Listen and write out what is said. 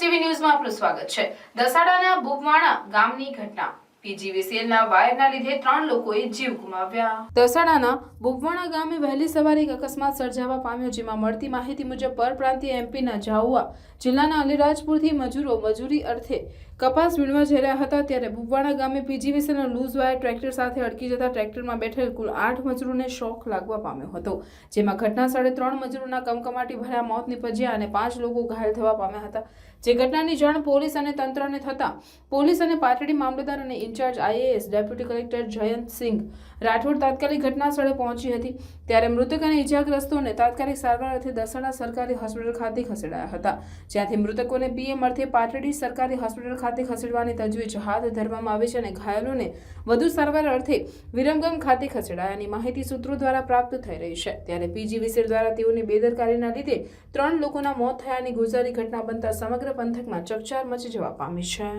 TV ન્યૂઝમાં આપનું સ્વાગત છે। દસાડાના બુબવાણા ગામની ઘટના। પીજીવીસીએલના વાયરના લીધે 3 લોકોએ જીવ ગુમાવ્યા। દસાડાના બુબવાણા ગામે વહેલી સવારે એક અકસ્માત સર્જાવા પામ્યો, જેમાં મળતી માહિતી મુજબ પરપ્રાંતીય એમપીના ઝાબુઆ જિલ્લાના અલીરાજપુરથી મજૂરો મજૂરી અર્થે કપાસ વીણવા જઈ રહ્યા હતા, ત્યારે બુબવાણા ગામે પીજીવીસીએલનો લૂઝ વાયર ટ્રેક્ટર સાથે અડકી જતા ટ્રેક્ટરમાં બેઠેલ કુલ 8 મજૂરોને શોક લાગવા પામ્યો હતો, જેમાં ઘટના સ્થળે 3 મજૂરોના કમકમાટી ભર્યા મોત નીપજ્યા અને 5 લોકો ઘાયલ થવા પામ્યા હતા। જે ઘટનાની જાણ પોલીસ અને તંત્રને થતાં પોલીસ અને પાટડી મામલતદાર અને incharge IAS deputy collector Jayantsinh Rathod તાત્કાલિક ઘટના સ્થળે પહોંચી હતી, ત્યારે મૃતક અને ઇજાગ્રસ્તોને તાત્કાલિક સારવાર અર્થે દસાડા સરકારી હોસ્પિટલ ખાતે ખસેડાયા હતા, જ્યાંથી મૃતકોને પીએમ અર્થે પાટડી સરકારી હોસ્પિટલ ખાતે ખસેડવાની તજવીજ હાથ ધરવામાં આવી છે અને ઘાયલોને વધુ સારવાર અર્થે વિરમગામ ખાતે ખસેડાયાની માહિતી સૂત્રો દ્વારા પ્રાપ્ત થઈ રહી છે। ત્યારે પીજીવીસીએલ દ્વારા તેઓની બેદરકારીના લીધે 3 લોકોના મોત થયાની ગુજારી ઘટના બનતા સમગ્ર પંથકમાં ચકચાર મચી જવા પામી છે।